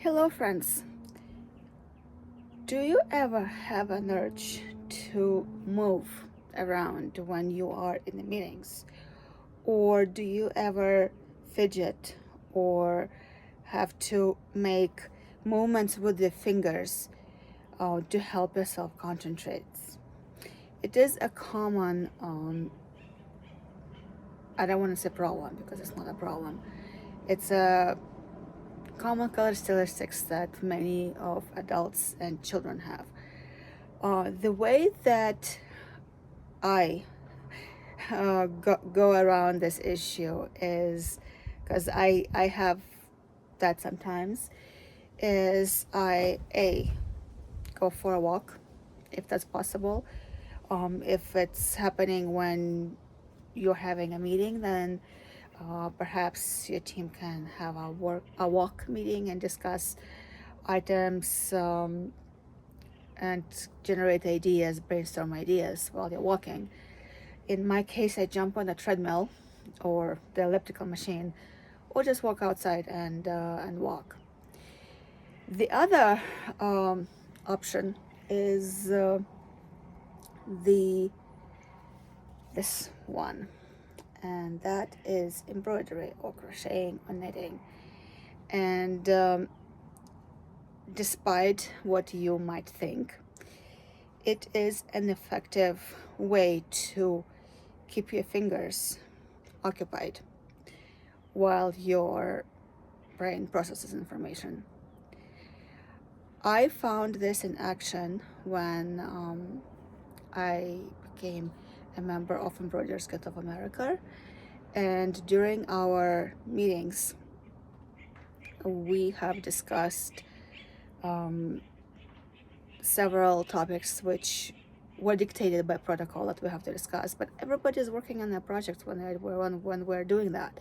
Hello, friends. Do you ever have an urge to move around when you are in the meetings? Or do you ever fidget or have to make movements with the fingers to help yourself concentrate? It is a common, I don't want to say problem because it's not a problem. It's a common characteristics that many of adults and children have. The way that I go around this issue is because I have that sometimes is I go for a walk if that's possible. If it's happening when you're having a meeting, then perhaps your team can have a walk meeting and discuss items and generate ideas, brainstorm ideas while you're walking. In my case, I jump on the treadmill or the elliptical machine, or just walk outside and walk. The other option is this one, and that is embroidery or crocheting or knitting. And despite what you might think, it is an effective way to keep your fingers occupied while your brain processes information. I found this in action when I became a member of Embroiderers Guild of America, and during our meetings we have discussed several topics which were dictated by protocol that we have to discuss, but everybody is working on their projects when we're doing that,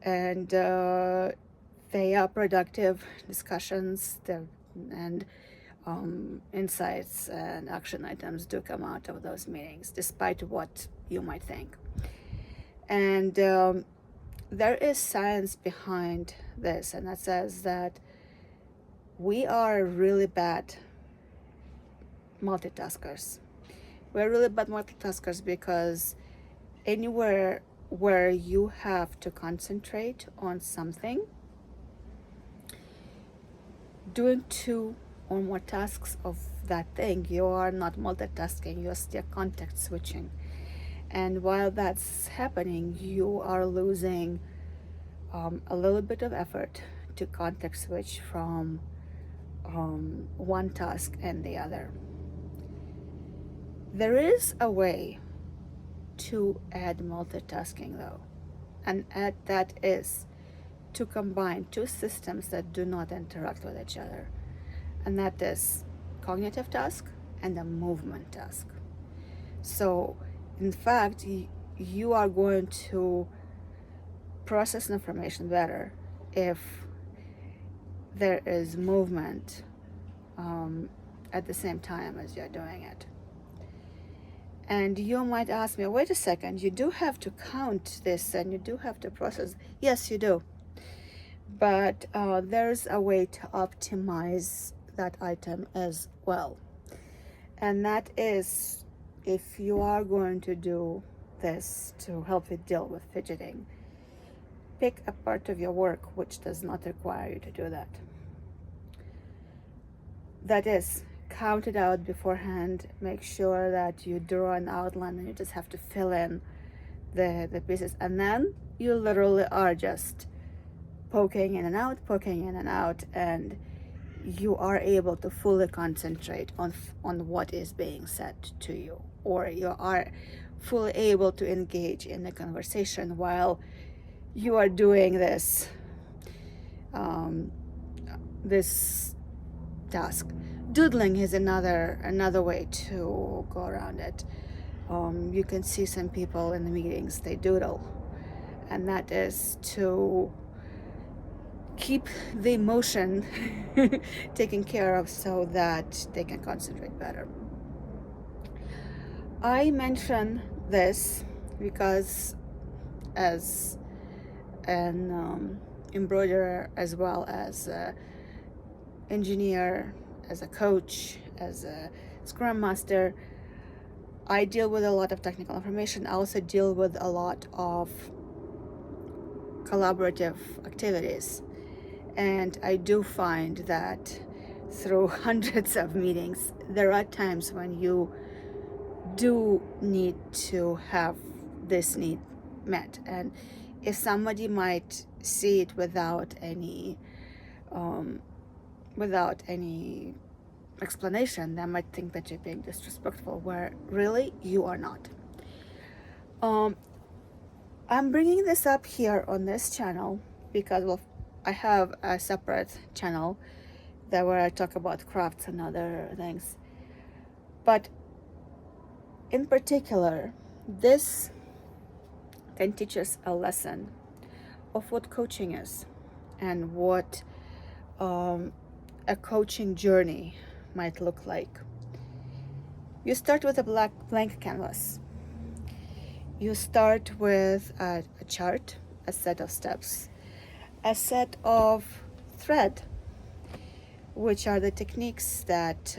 and they are productive discussions, and insights and action items do come out of those meetings, despite what you might think. And there is science behind this, and that says that we are really bad multitaskers. We're really bad multitaskers because anywhere where you have to concentrate on something, doing two or more tasks of that thing, you are not multitasking, you're still context switching. And while that's happening, you are losing a little bit of effort to context switch from one task and the other. There is a way to add multitasking though, and that is to combine two systems that do not interact with each other, and that is cognitive task and a movement task. So in fact, you are going to process information better if there is movement at the same time as you're doing it. And you might ask me, wait a second, you do have to count this and you do have to process. Yes, you do. But there's a way to optimize that item as well. And that is, if you are going to do this to help you deal with fidgeting, pick a part of your work which does not require you to do that. That is, count it out beforehand, make sure that you draw an outline and you just have to fill in the pieces, and then you literally are just poking in and out, and you are able to fully concentrate on what is being said to you, or you are fully able to engage in the conversation while you are doing this this task. Doodling is another way to go around it. You can see some people in the meetings, they doodle, and that is to keep the emotion taken care of so that they can concentrate better. I mention this because as an embroiderer as well as engineer, as a coach, as a scrum master, I deal with a lot of technical information. I also deal with a lot of collaborative activities. And I do find that through hundreds of meetings, there are times when you do need to have this need met. And if somebody might see it um, without any explanation, they might think that you're being disrespectful, where really you are not. I'm bringing this up here on this channel because, well, I have a separate channel where I talk about crafts and other things. But in particular, this can teach us a lesson of what coaching is and what a coaching journey might look like. You start with a blank canvas. You start with a chart, a set of steps, a set of thread, which are the techniques that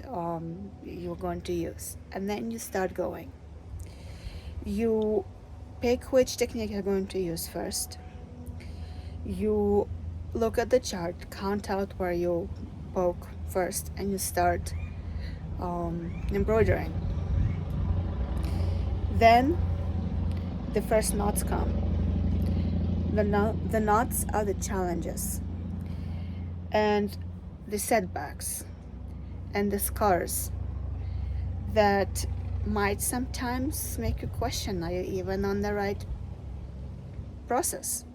you're going to use. And then you start going. You pick which technique you're going to use first. You look at the chart, count out where you poke first, and you start embroidering. Then the first knots come. The knots are the challenges and the setbacks and the scars that might sometimes make you question, are you even on the right process?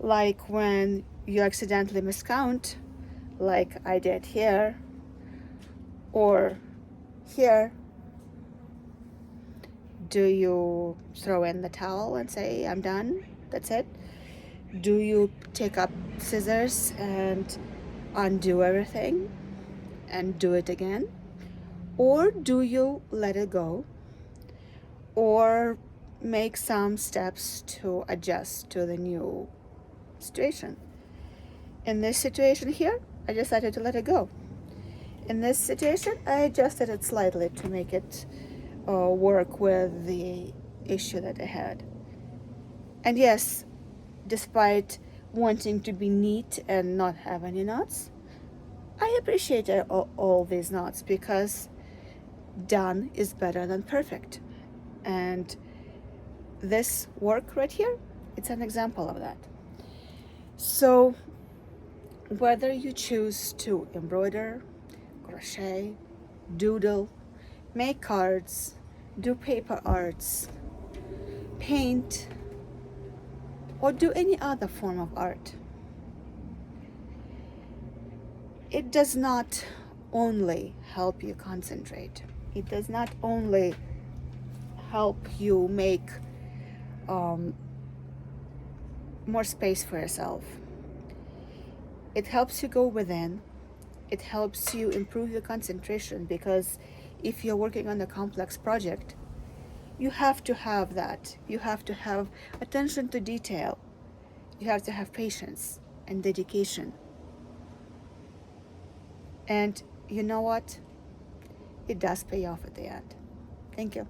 Like when you accidentally miscount, like I did here or here. Do you throw in the towel and say, I'm done, that's it? Do you take up scissors and undo everything and do it again? Or do you let it go or make some steps to adjust to the new situation? In this situation here, I decided to let it go. In this situation, I adjusted it slightly to make it work with the issue that I had. And yes, despite wanting to be neat and not have any knots, I appreciate all these knots because done is better than perfect. And this work right here, it's an example of that. So whether you choose to embroider, crochet, doodle, make cards, do paper arts, paint, or do any other form of art, it does not only help you concentrate. It does not only help you make more space for yourself. It helps you go within. It helps you improve your concentration, because if you're working on a complex project, you have to have that. You have to have attention to detail. You have to have patience and dedication. And you know what? It does pay off at the end. Thank you.